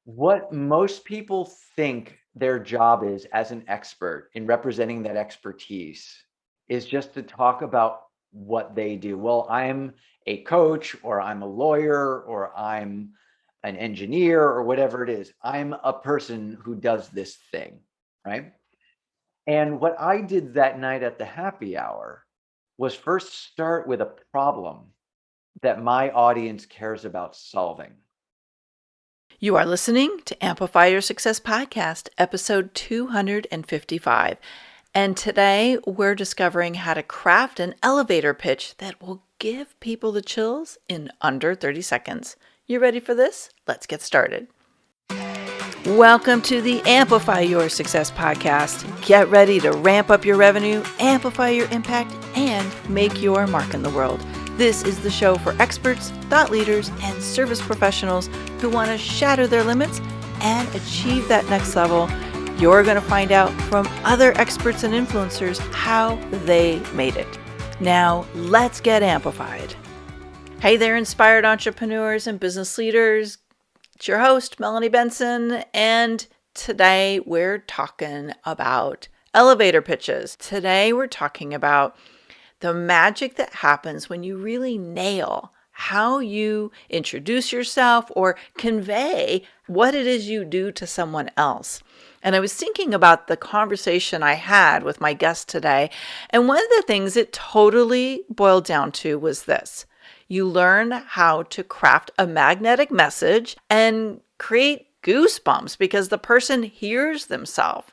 What most people think their job is as an expert in representing that expertise is just to talk about what they do. Well, I'm a coach, or I'm a lawyer, or I'm an engineer, or whatever it is. I'm a person who does this thing, right? And what I did that night at the happy hour was first start with a problem that my audience cares about solving. You are listening to Amplify Your Success Podcast, episode 255. And today we're discovering how to craft an elevator pitch that will give people the chills in under 30 seconds. You ready for this? Let's get started. Welcome to the Amplify Your Success Podcast. Get ready to ramp up your revenue, amplify your impact, and make your mark in the world. This is the show for experts, thought leaders, and service professionals who want to shatter their limits and achieve that next level. You're going to find out from other experts and influencers how they made it. Now, let's get amplified. Hey there, inspired entrepreneurs and business leaders. It's your host, Melanie Benson, and today we're talking about elevator pitches. Today we're talking about the magic that happens when you really nail how you introduce yourself or convey what it is you do to someone else. And I was thinking about the conversation I had with my guest today, and one of the things it totally boiled down to was this. You learn how to craft a magnetic message and create goosebumps because the person hears themselves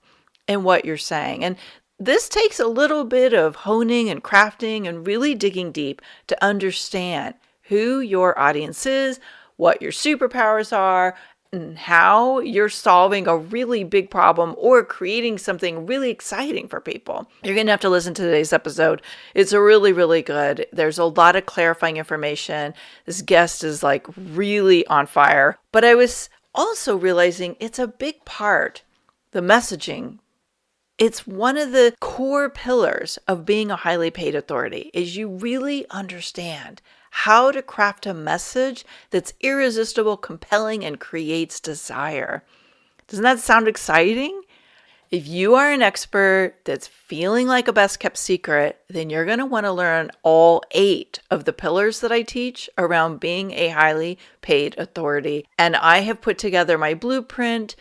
in what you're saying. And this takes a little bit of honing and crafting and really digging deep to understand who your audience is, what your superpowers are, and how you're solving a really big problem or creating something really exciting for people. You're going to have to listen to today's episode. It's really, really good. There's a lot of clarifying information. This guest is like really on fire. But I was also realizing it's a big part, the messaging. It's one of the core pillars of being a highly paid authority is you really understand how to craft a message that's irresistible, compelling, and creates desire. Doesn't that sound exciting? If you are an expert that's feeling like a best kept secret, then you're going to want to learn all 8 of the pillars that I teach around being a highly paid authority. And I have put together my blueprint,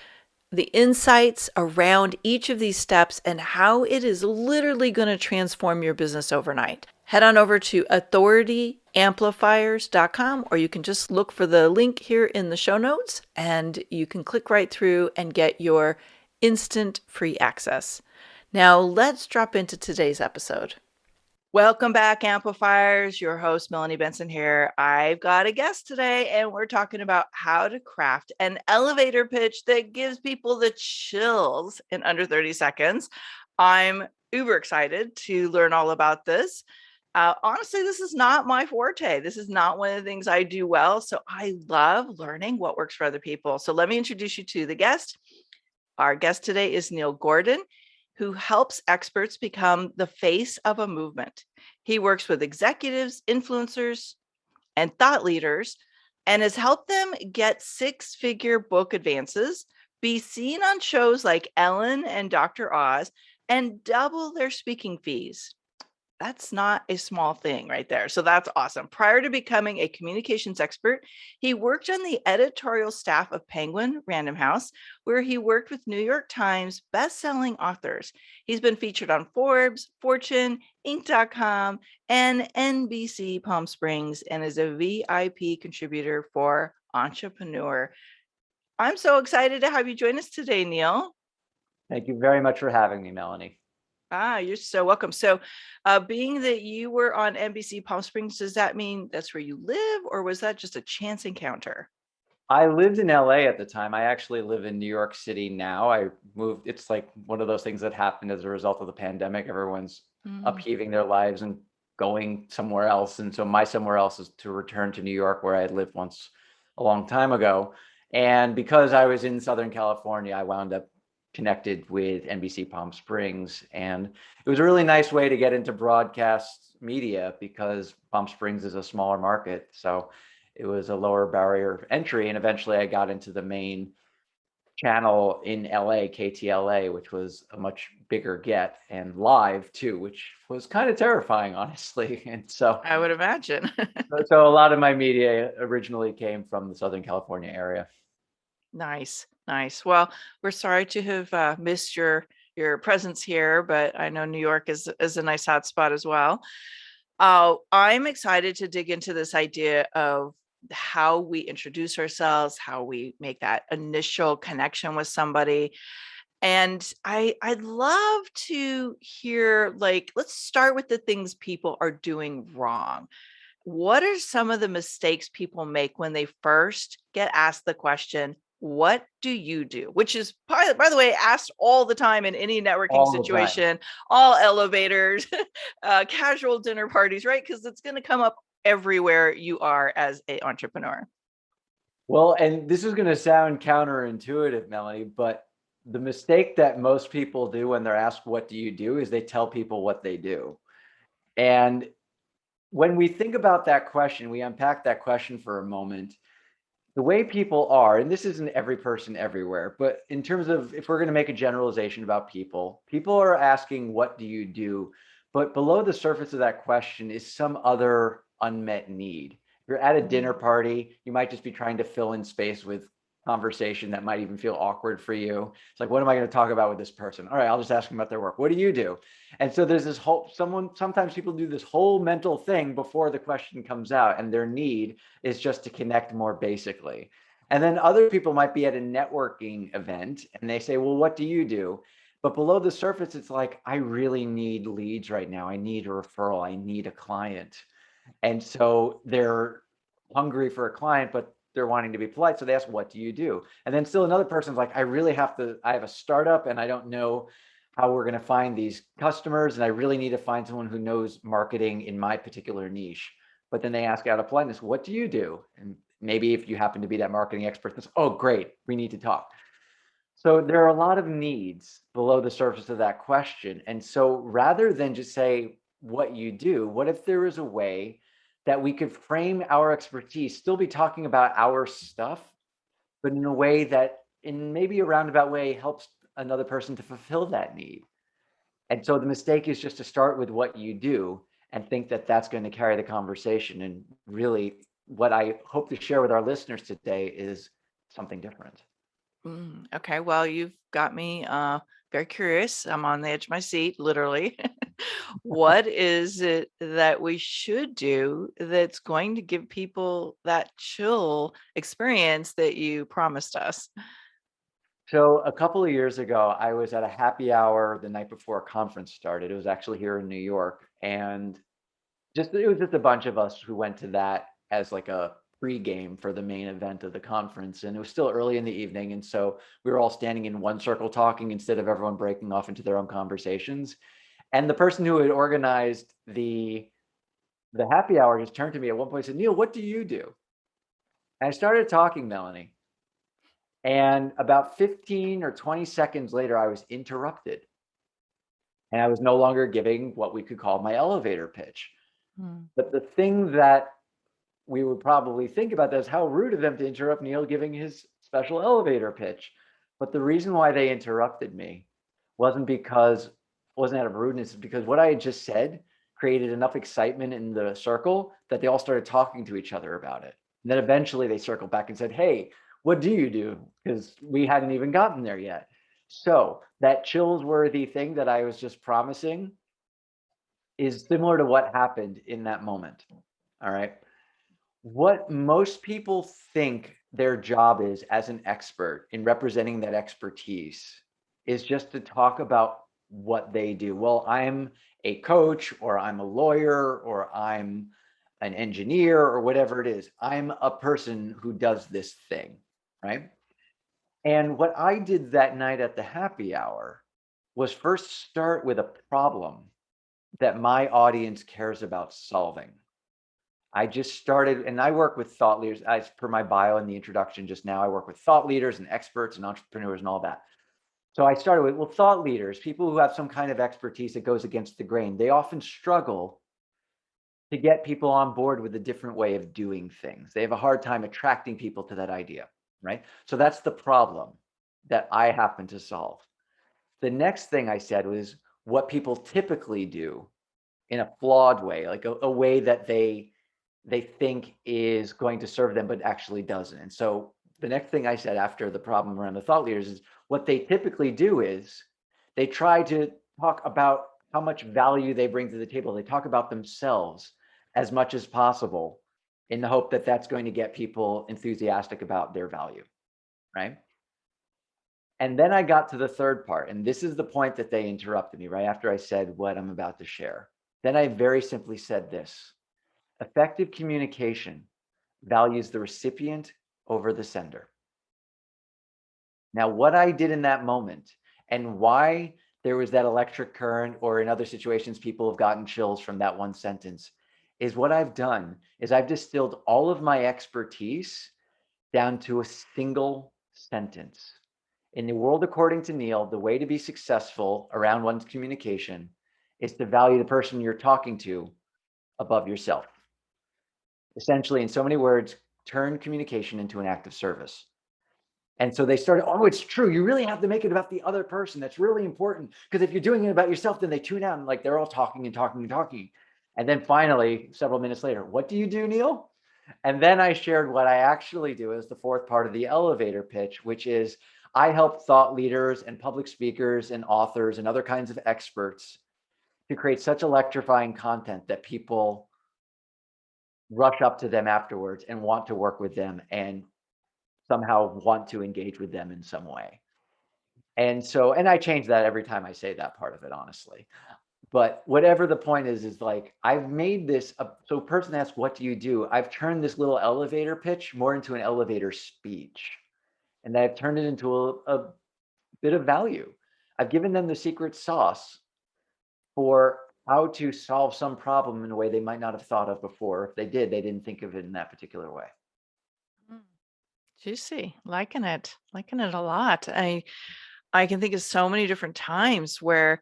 the insights around each of these steps and how it is literally going to transform your business overnight. Head on over to authorityamplifiers.com, or you can just look for the link here in the show notes and you can click right through and get your instant free access. Now let's drop into today's episode. Welcome back, Amplifiers. Your host, Melanie Benson here. I've got a guest today, and we're talking about how to craft an elevator pitch that gives people the chills in under 30 seconds. I'm uber excited to learn all about this. Honestly, this is not my forte. This is not one of the things I do well. So I love learning what works for other people. So let me introduce you to the guest. Our guest today is 𝐊𝐞𝐲 𝐓𝐚𝐤𝐞𝐚𝐤𝐬, who helps experts become the face of a movement. He works with executives, influencers, and thought leaders, and has helped them get 6-figure book advances, be seen on shows like Ellen and Dr. Oz, and double their speaking fees. That's not a small thing right there. So that's awesome. Prior to becoming a communications expert, he worked on the editorial staff of Penguin Random House, where he worked with New York Times best-selling authors. He's been featured on Forbes, Fortune, Inc.com, and NBC Palm Springs, and is a VIP contributor for Entrepreneur. I'm so excited to have you join us today, 𝐊𝐞𝐲. Thank you very much for having me, Melanie. You're so welcome. So being that you were on NBC Palm Springs, does that mean that's where you live, or was that just a chance encounter? I lived in LA at the time. I actually live in New York City now. I moved. It's like one of those things that happened as a result of the pandemic. Everyone's upheaving their lives and going somewhere else. And so my somewhere else is to return to New York, where I had lived once a long time ago. And because I was in Southern California, I wound up connected with NBC Palm Springs. And it was a really nice way to get into broadcast media because Palm Springs is a smaller market. So it was a lower barrier of entry. And eventually I got into the main channel in LA, 𝐊𝐞𝐲, which was a much bigger get, and live too, which was kind of terrifying, honestly. And so, I would imagine. so a lot of my media originally came from the Southern California area. Nice, nice. Well, we're sorry to have missed your presence here, but I know New York is a nice hot spot as well. I'm excited to dig into this idea of how we introduce ourselves, how we make that initial connection with somebody. And I'd love to hear, like, let's start with the things people are doing wrong. What are some of the mistakes people make when they first get asked the question, what do you do? Which is, by the way, asked all the time in any networking All the time. situation, all elevators, casual dinner parties, right? Because it's going to come up everywhere you are as an entrepreneur. Well, and this is going to sound counterintuitive, Melanie, but the mistake that most people do when they're asked, what do you do, is they tell people what they do. And when we think about that question, we unpack that question for a moment. The way people are, and this isn't every person everywhere, but in terms of, if we're going to make a generalization about people, people are asking, what do you do? But below the surface of that question is some other unmet need. If you're at a dinner party, you might just be trying to fill in space with conversation that might even feel awkward for you. It's like, what am I going to talk about with this person? All right, I'll just ask them about their work. What do you do? And so there's this whole, sometimes people do this whole mental thing before the question comes out, and their need is just to connect more basically. And then other people might be at a networking event and they say, well, what do you do? But below the surface, it's like, I really need leads right now. I need a referral. I need a client. And so they're hungry for a client, but they're wanting to be polite. So they ask, what do you do? And then still another person's like, I have a startup and I don't know how we're going to find these customers. And I really need to find someone who knows marketing in my particular niche. But then they ask out of politeness, what do you do? And maybe if you happen to be that marketing expert, that's, oh, great, we need to talk. So there are a lot of needs below the surface of that question. And so rather than just say what you do, what if there is a way that we could frame our expertise, still be talking about our stuff, but in a way that, in maybe a roundabout way, helps another person to fulfill that need? And so the mistake is just to start with what you do and think that that's going to carry the conversation. And really, what I hope to share with our listeners today is something different. Okay, well, you've got me very curious. I'm on the edge of my seat, literally. What is it that we should do that's going to give people that chill experience that you promised us? So a couple of years ago, I was at a happy hour the night before a conference started. It was actually here in New York, and it was just a bunch of us who went to that as like a pre-game for the main event of the conference. And it was still early in the evening, and so we were all standing in one circle talking instead of everyone breaking off into their own conversations. And the person who had organized the happy hour just turned to me at one point and said, Neil, what do you do? And I started talking, Melanie. And about 15 or 20 seconds later, I was interrupted. And I was no longer giving what we could call my elevator pitch. But the thing that we would probably think about that is how rude of them to interrupt Neil giving his special elevator pitch. But the reason why they interrupted me wasn't out of rudeness, it's because what I had just said created enough excitement in the circle that they all started talking to each other about it. And then eventually they circled back and said, hey, what do you do? Because we hadn't even gotten there yet. So that chills-worthy thing that I was just promising is similar to what happened in that moment. All right. What most people think their job is as an expert in representing that expertise is just to talk about what they do. Well, I'm a coach, or I'm a lawyer, or I'm an engineer, or whatever it is. I'm a person who does this thing, right? And what I did that night at the happy hour was first start with a problem that my audience cares about solving. I just started, and I work with thought leaders, as per my bio in the introduction just now. I work with thought leaders and experts and entrepreneurs and all that. So I started with, well, thought leaders, people who have some kind of expertise that goes against the grain, they often struggle to get people on board with a different way of doing things. They have a hard time attracting people to that idea, right? So that's the problem. that I happen to solve. The next thing I said was what people typically do in a flawed way, like a way that they think is going to serve them, but actually doesn't. And so the next thing I said after the problem around the thought leaders is what they typically do is they try to talk about how much value they bring to the table. They talk about themselves as much as possible in the hope that that's going to get people enthusiastic about their value, right? And then I got to the third part, and this is the point that they interrupted me right after I said what I'm about to share. Then I very simply said this: effective communication values the recipient over the sender. Now, what I did in that moment and why there was that electric current, or in other situations, people have gotten chills from that one sentence, is what I've done is I've distilled all of my expertise down to a single sentence. In the world according to Neil, the way to be successful around one's communication is to value the person you're talking to above yourself. Essentially, in so many words, turn communication into an act of service. And so they started, oh, it's true. You really have to make it about the other person. That's really important. Because if you're doing it about yourself, then they tune out and like they're all talking and talking and talking. And then finally, several minutes later, what do you do, Neil? And then I shared what I actually do as the fourth part of the elevator pitch, which is I help thought leaders and public speakers and authors and other kinds of experts to create such electrifying content that people rush up to them afterwards and want to work with them and somehow want to engage with them in some way. And so, and I change that every time I say that part of it, honestly. But whatever the point is like, I've made this, so a person asks, what do you do? I've turned this little elevator pitch more into an elevator speech. And I've turned it into a bit of value. I've given them the secret sauce for how to solve some problem in a way they might not have thought of before. If they did, they didn't think of it in that particular way. Mm. Juicy. Liking it a lot. I can think of so many different times where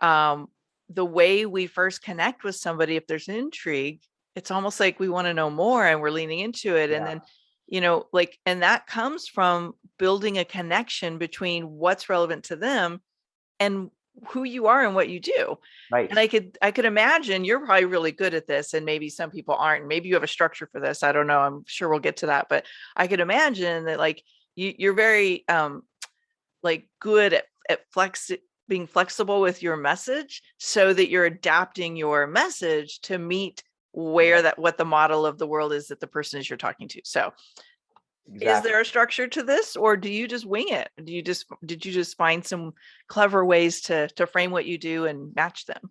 um, the way we first connect with somebody, if there's intrigue, it's almost like we want to know more and we're leaning into it. And Yeah. then, like, and that comes from building a connection between what's relevant to them and who you are and what you do. Right. And I could imagine you're probably really good at this, and maybe some people aren't. Maybe you have a structure for this. I don't know. I'm sure we'll get to that, but I could imagine that like you're very like good at being flexible with your message so that you're adapting your message to meet where what the model of the world is that the person is you're talking to. So Exactly. is there a structure to this, or do you just wing it? Did you just find some clever ways to frame what you do and match them?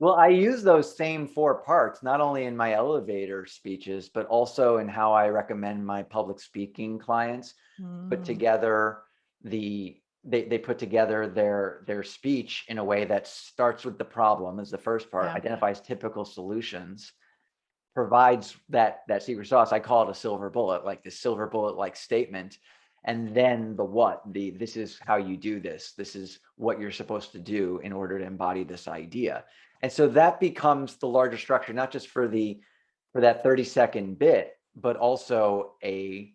Well, I use those same four parts, not only in my elevator speeches, but also in how I recommend my public speaking clients put together they put together their speech in a way that starts with the problem as the first part, identifies typical solutions, provides that secret sauce. I call it a silver bullet, like the silver bullet like statement. And then the what, this is how you do this. This is what you're supposed to do in order to embody this idea. And so that becomes the larger structure, not just for that 30-second bit, but also a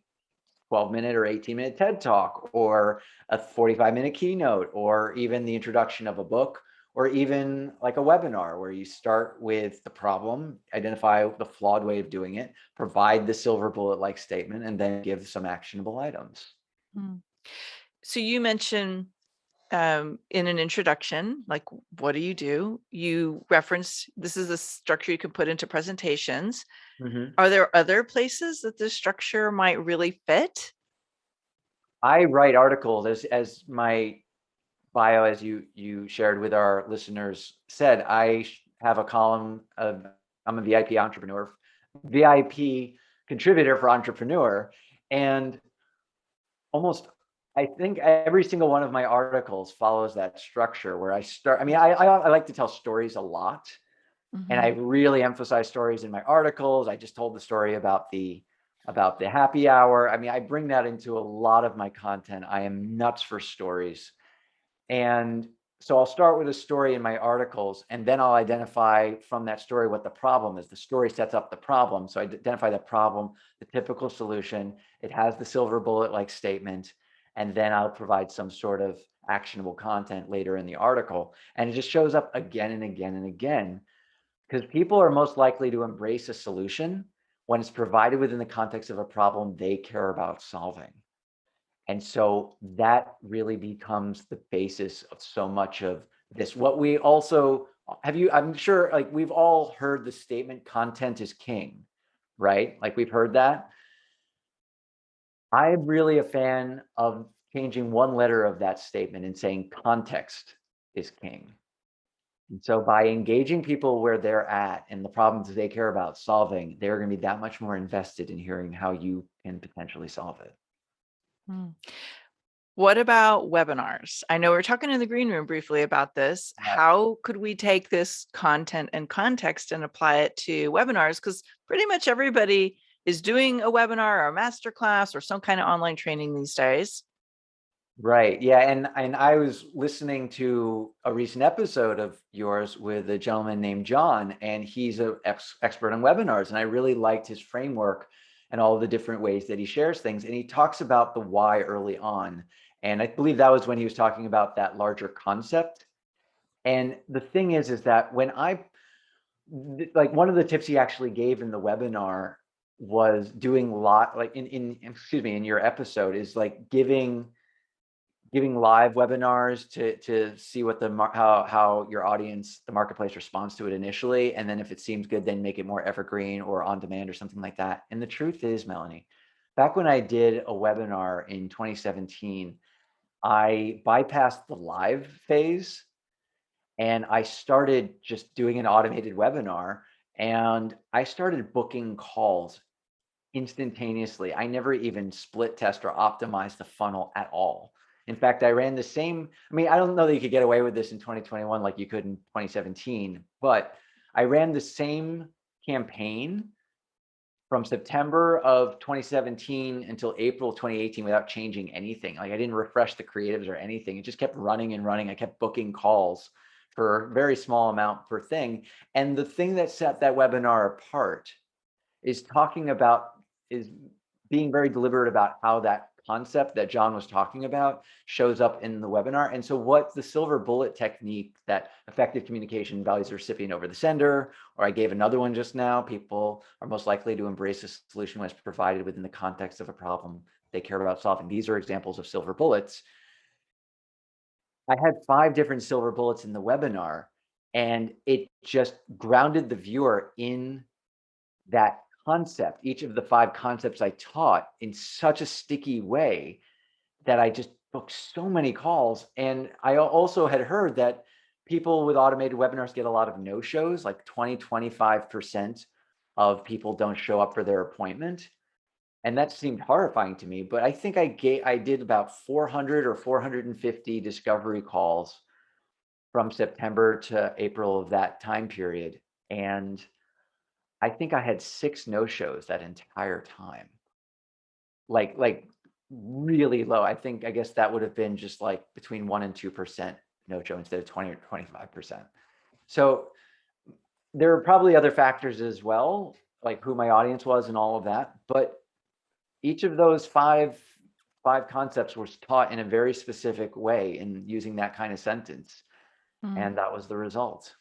12-minute or 18-minute TED Talk, or a 45-minute keynote, or even the introduction of a book, or even like a webinar where you start with the problem, identify the flawed way of doing it, provide the silver bullet like statement, and then give some actionable items. So you mentioned in an introduction, like, what do? You reference this is a structure you can put into presentations. Are there other places that this structure might really fit? I write articles, as my bio, as you shared with our listeners, said. I have a column of, I'm a VIP entrepreneur, VIP contributor for Entrepreneur, and almost, I think every single one of my articles follows that structure where I start. I mean, I like to tell stories a lot, and I really emphasize stories in my articles. I just told the story about the happy hour. I mean, I bring that into a lot of my content. I am nuts for stories. And so I'll start with a story in my articles, and then I'll identify from that story what the problem is. The story sets up the problem. So I identify the problem, the typical solution. It has the silver bullet like statement. and then I'll provide some sort of actionable content later in the article. And it just shows up again and again and again, because people are most likely to embrace a solution when it's provided within the context of a problem they care about solving. And so that really becomes the basis of so much of this. What we also I'm sure, like, we've all heard the statement, content is king, right? Like, we've heard that. I'm really a fan of changing one letter of that statement and saying context is king. And so by engaging people where they're at and the problems they care about solving, they're going to be that much more invested in hearing how you can potentially solve it. Hmm. What about webinars? I know we were talking in the green room briefly about this. Yeah. How could we take this content and context and apply it to webinars? Because pretty much everybody is doing a webinar or a masterclass or some kind of online training these days. Right. Yeah. And I was listening to a recent episode of yours with a gentleman named John, and he's an expert on webinars. And I really liked his framework and all the different ways that he shares things. And he talks about the why early on. And I believe that was when he was talking about that larger concept. And the thing is that when like, one of the tips he actually gave in the webinar was doing like in your episode, is like giving live webinars to see what how your audience, the marketplace, responds to it initially, and then if it seems good, then make it more evergreen or on demand or something like that. And the truth is, Melanie, back when I did a webinar in 2017, I bypassed the live phase and I started just doing an automated webinar, and I started booking calls instantaneously. I never even split test or optimize the funnel at all. In fact, I ran the same. I mean, I don't know that you could get away with this in 2021 like you could in 2017, but I ran the same campaign from September of 2017 until April 2018 without changing anything. Like, I didn't refresh the creatives or anything. It just kept running and running. I kept booking calls for a very small amount per thing. And the thing that set that webinar apart is being very deliberate about how that concept that John was talking about shows up in the webinar. And so what the silver bullet technique, that effective communication values the recipient over the sender, or I gave another one just now, people are most likely to embrace a solution when it's provided within the context of a problem they care about solving. These are examples of silver bullets. I had 5 different silver bullets in the webinar, and it just grounded the viewer in that concept, each of the 5 concepts I taught, in such a sticky way that I just booked so many calls. And I also had heard that people with automated webinars get a lot of no-shows, like 20-25% of people don't show up for their appointment. And that seemed horrifying to me, but I think I did about 400 or 450 discovery calls from September to April of that time period. And I think I had 6 no-shows that entire time. Like really low. I guess that would have been just like between 1% and 2% no-show instead of 20 or 25%. So there are probably other factors as well, like who my audience was and all of that. But each of those five concepts was taught in a very specific way and using that kind of sentence. Mm. And that was the result.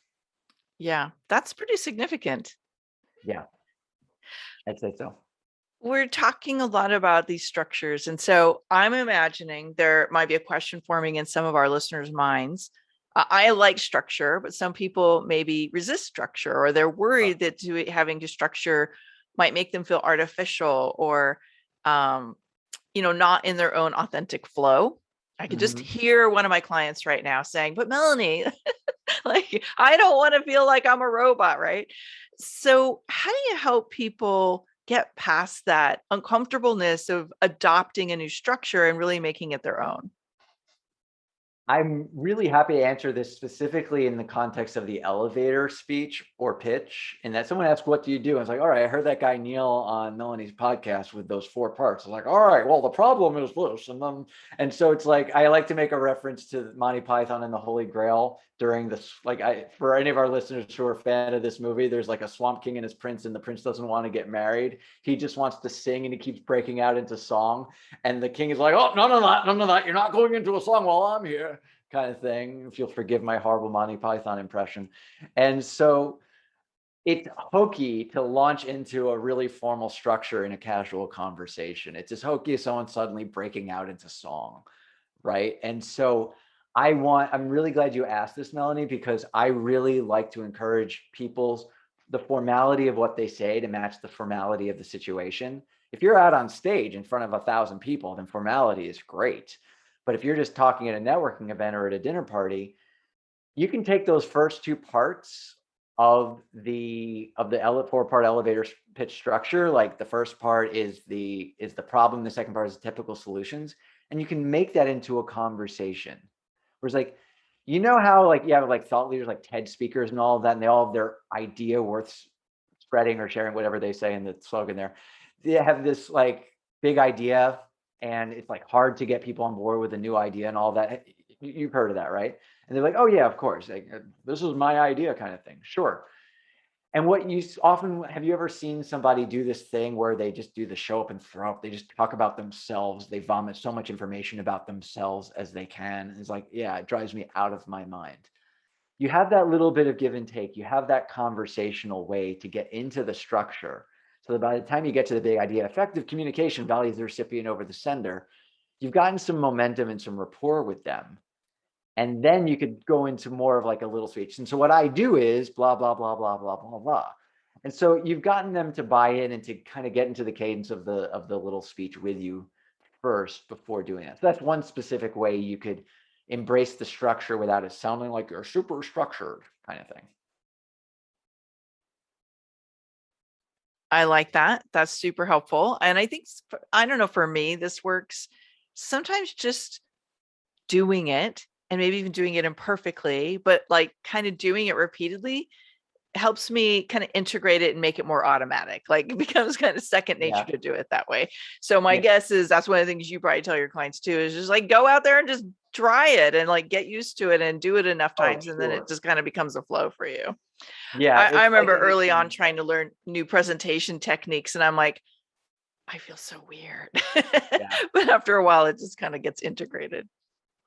Yeah, that's pretty significant. Yeah, I'd say so. We're talking a lot about these structures. And so I'm imagining there might be a question forming in some of our listeners' minds. I like structure, but some people maybe resist structure, or they're worried that having to structure might make them feel artificial or, not in their own authentic flow. I could just hear one of my clients right now saying, but Melanie, like, I don't want to feel like I'm a robot, right? So how do you help people get past that uncomfortableness of adopting a new structure and really making it their own? I'm really happy to answer this specifically in the context of the elevator speech or pitch. And that someone asked, what do you do? I was like, all right, I heard that guy Neil on Melanie's podcast with those 4 parts. I was like, all right, well, the problem is this. And so it's like, I like to make a reference to Monty Python and the Holy Grail during this. For any of our listeners who are a fan of this movie, there's like a swamp king and his prince, and the prince doesn't want to get married. He just wants to sing, and he keeps breaking out into song. And the king is like, oh, none of that. You're not going into a song while I'm here, kind of thing. If you'll forgive my horrible Monty Python impression. And so it's hokey to launch into a really formal structure in a casual conversation. It's as hokey as someone suddenly breaking out into song, right? And so I'm really glad you asked this, Melanie, because I really like to encourage the formality of what they say to match the formality of the situation. If you're out on stage in front of 1,000 people, then formality is great. But if you're just talking at a networking event or at a dinner party, you can take those first 2 parts of the 4-part elevator pitch structure. Like the first part is the problem, the second part is the typical solutions, and you can make that into a conversation. Whereas, like, you know how like you have like thought leaders like TED speakers and all of that, and they all have their idea worth spreading or sharing, whatever they say in the slogan there. They have this like big idea, and it's like hard to get people on board with a new idea and all that. You've heard of that, right? And they're like, oh yeah, of course, like, this is my idea, kind of thing. Sure. And have you ever seen somebody do this thing where they just do the show up and throw up? They just talk about themselves. They vomit so much information about themselves as they can. And it's like, yeah, it drives me out of my mind. You have that little bit of give and take. You have that conversational way to get into the structure. So that by the time you get to the big idea, effective communication values the recipient over the sender, you've gotten some momentum and some rapport with them. And then you could go into more of like a little speech. And so what I do is blah, blah, blah, blah, blah, blah, blah. And so you've gotten them to buy in and to kind of get into the cadence of the little speech with you first before doing that. So that's one specific way you could embrace the structure without it sounding like you're super structured, kind of thing. I like that. That's super helpful. And I think, I don't know, for me, this works sometimes just doing it, and maybe even doing it imperfectly, but like kind of doing it repeatedly helps me kind of integrate it and make it more automatic. Like it becomes kind of second nature to do it that way. So my guess is that's one of the things you probably tell your clients too, is just like go out there and just try it and like get used to it and do it enough times. And then it just kind of becomes a flow for you. Yeah. I remember early on trying to learn new presentation techniques, and I'm like, I feel so weird. But after a while, it just kind of gets integrated.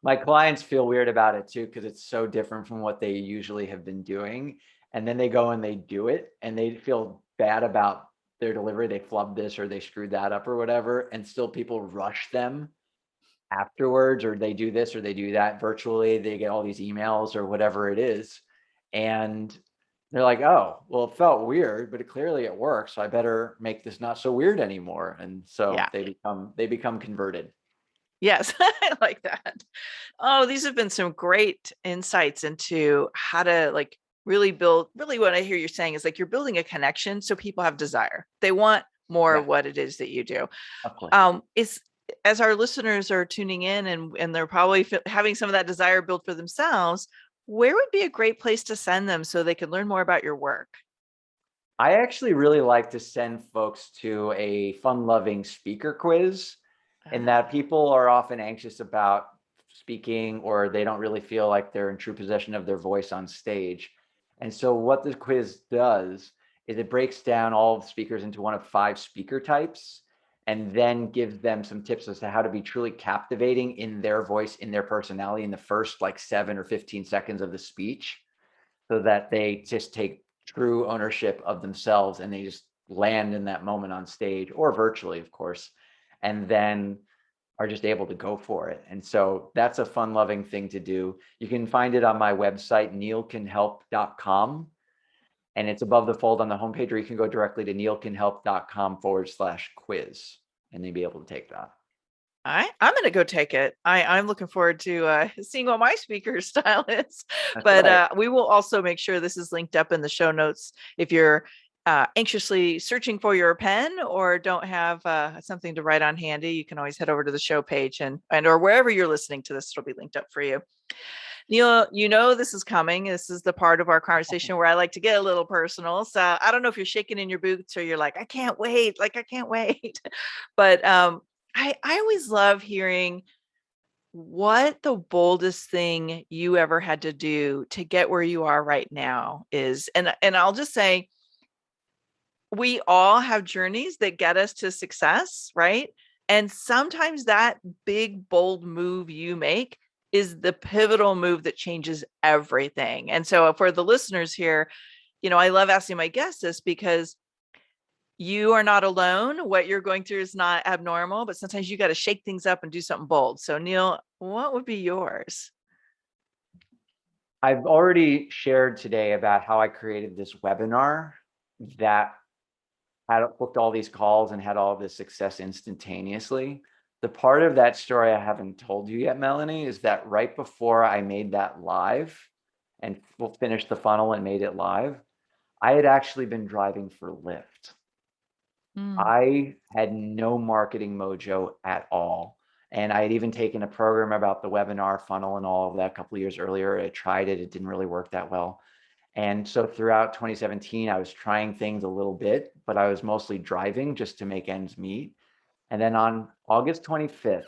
My clients feel weird about it too, because it's so different from what they usually have been doing. And then they go and they do it, and they feel bad about their delivery. They flubbed this or they screwed that up or whatever. And still people rush them afterwards, or they do this or they do that virtually. They get all these emails or whatever it is. And they're like, oh, well, it felt weird, but clearly it works. So I better make this not so weird anymore. And so they become converted. Yes, I like that. Oh, these have been some great insights into how to like really what I hear you saying is like you're building a connection so people have desire. They want more of what it is that you do. As our listeners are tuning in and they're probably having some of that desire built for themselves, where would be a great place to send them so they can learn more about your work? I actually really like to send folks to a fun-loving speaker quiz. In that people are often anxious about speaking, or they don't really feel like they're in true possession of their voice on stage. And so what this quiz does is it breaks down all of speakers into one of 5 speaker types, and then gives them some tips as to how to be truly captivating in their voice, in their personality, in the first like 7 or 15 seconds of the speech, so that they just take true ownership of themselves and they just land in that moment on stage or virtually, of course, and then are just able to go for it. And so that's a fun-loving thing to do. You can find it on my website, 𝐊𝐞𝐲.com. And it's above the fold on the homepage, or you can go directly to 𝐊𝐞𝐲.com/quiz, and you'll be able to take that. I'm going to go take it. I'm looking forward to seeing what my speaker style is. We will also make sure this is linked up in the show notes if you're anxiously searching for your pen or don't have something to write on handy, you can always head over to the show page and or wherever you're listening to this, it'll be linked up for you. Neil, you know this is coming. This is the part of our conversation where I like to get a little personal. So I don't know if you're shaking in your boots or you're like, I can't wait. Like, I can't wait. But I always love hearing what the boldest thing you ever had to do to get where you are right now is. And I'll just say, we all have journeys that get us to success, right? And sometimes that big, bold move you make is the pivotal move that changes everything. And so for the listeners here, I love asking my guests this because you are not alone. What you're going through is not abnormal, but sometimes you got to shake things up and do something bold. So Neil, what would be yours? I've already shared today about how I created this webinar that had booked all these calls and had all this success instantaneously. The part of that story I haven't told you yet, Melanie, is that right before I made that live and finished the funnel and made it live, I had actually been driving for Lyft. I had no marketing mojo at all. And I had even taken a program about the webinar funnel and all of that a couple of years earlier. I tried it. It didn't really work that well. And so throughout 2017, I was trying things a little bit, but I was mostly driving just to make ends meet. And then on August 25th,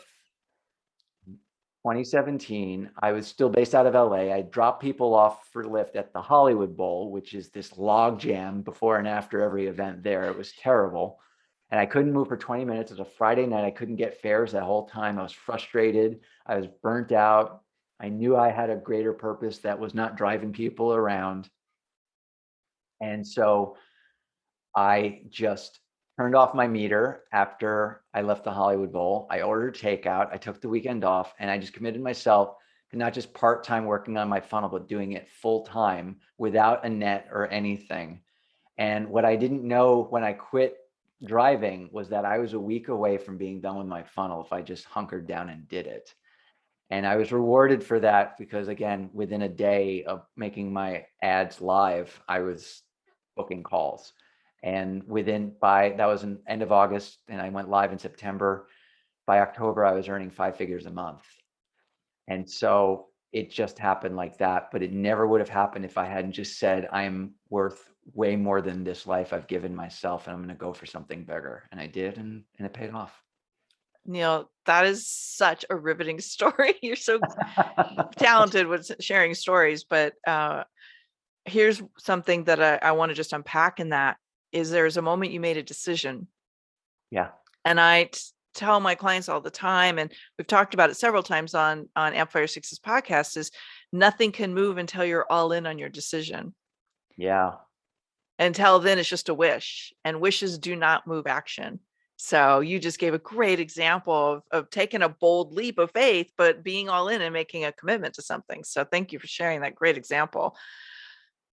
2017, I was still based out of LA. I dropped people off for Lyft at the Hollywood Bowl, which is this log jam before and after every event there. It was terrible. And I couldn't move for 20 minutes. It was a Friday night. I couldn't get fares that whole time. I was frustrated. I was burnt out. I knew I had a greater purpose that was not driving people around. And so I just turned off my meter after I left the Hollywood Bowl. I ordered takeout. I took the weekend off and I just committed myself to not just part-time working on my funnel, but doing it full-time without a net or anything. And what I didn't know when I quit driving was that I was a week away from being done with my funnel if I just hunkered down and did it. And I was rewarded for that because, again, within a day of making my ads live, I was booking calls. And that was in end of August, and I went live in September. By October, I was earning 5 figures a month. And so it just happened like that, but it never would have happened if I hadn't just said, I'm worth way more than this life I've given myself, and I'm going to go for something bigger. And I did, and it paid off. Neil, that is such a riveting story. You're so talented with sharing stories, but here's something that I want to just unpack in that is there's a moment you made a decision. Yeah. And I tell my clients all the time, and we've talked about it several times on Amplify Your Success Podcast, is nothing can move until you're all in on your decision. Yeah. Until then, it's just a wish, and wishes do not move action. So you just gave a great example of taking a bold leap of faith, but being all in and making a commitment to something. So thank you for sharing that great example.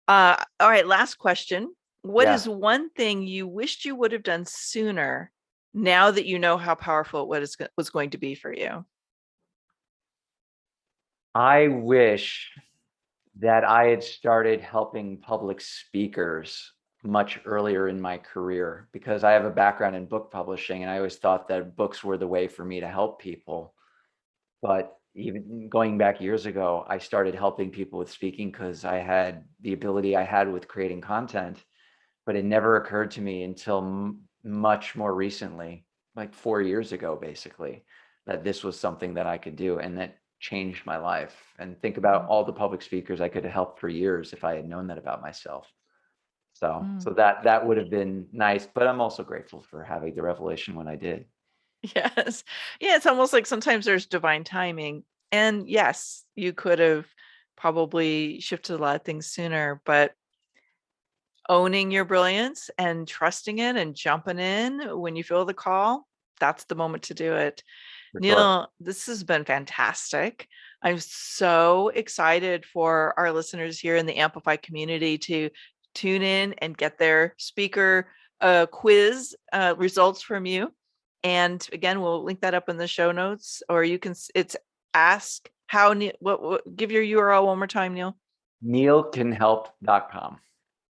All right, last question. What is one thing you wished you would have done sooner now that you know how powerful it was going to be for you? I wish that I had started helping public speakers much earlier in my career, because I have a background in book publishing and I always thought that books were the way for me to help people. But even going back years ago, I started helping people with speaking because I had the ability I had with creating content, but it never occurred to me until much more recently, like 4 years ago, basically, that this was something that I could do, and that changed my life. And think about all the public speakers I could have helped for years if I had known that about myself. So that would have been nice, but I'm also grateful for having the revelation when I did. Yes. Yeah, it's almost like sometimes there's divine timing. And yes, you could have probably shifted a lot of things sooner, but owning your brilliance and trusting it and jumping in when you feel the call, that's the moment to do it. Neil, this has been fantastic. I'm so excited for our listeners here in the Amplify community to tune in and get their speaker quiz results from you. And again, we'll link that up in the show notes, or you can, it's ask how, give your URL one more time, Neil. 𝐊𝐞𝐲 𝐓𝐚𝐤𝐞𝐚𝐤𝐬.com.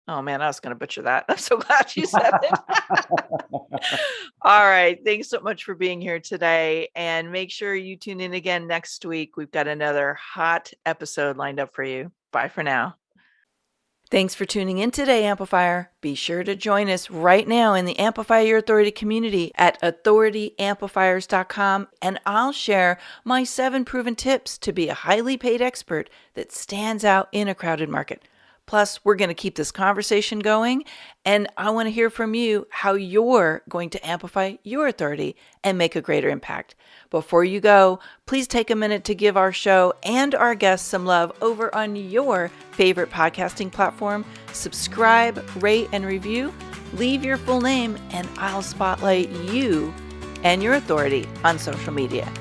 Oh man, I was going to butcher that. I'm so glad you said it. All right. Thanks so much for being here today. And make sure you tune in again next week. We've got another hot episode lined up for you. Bye for now. Thanks for tuning in today, Amplifier. Be sure to join us right now in the Amplify Your Authority community at authorityamplifiers.com, and I'll share my 7 proven tips to be a highly paid expert that stands out in a crowded market. Plus, we're going to keep this conversation going, and I want to hear from you how you're going to amplify your authority and make a greater impact. Before you go, please take a minute to give our show and our guests some love over on your favorite podcasting platform. Subscribe, rate, and review. Leave your full name, and I'll spotlight you and your authority on social media.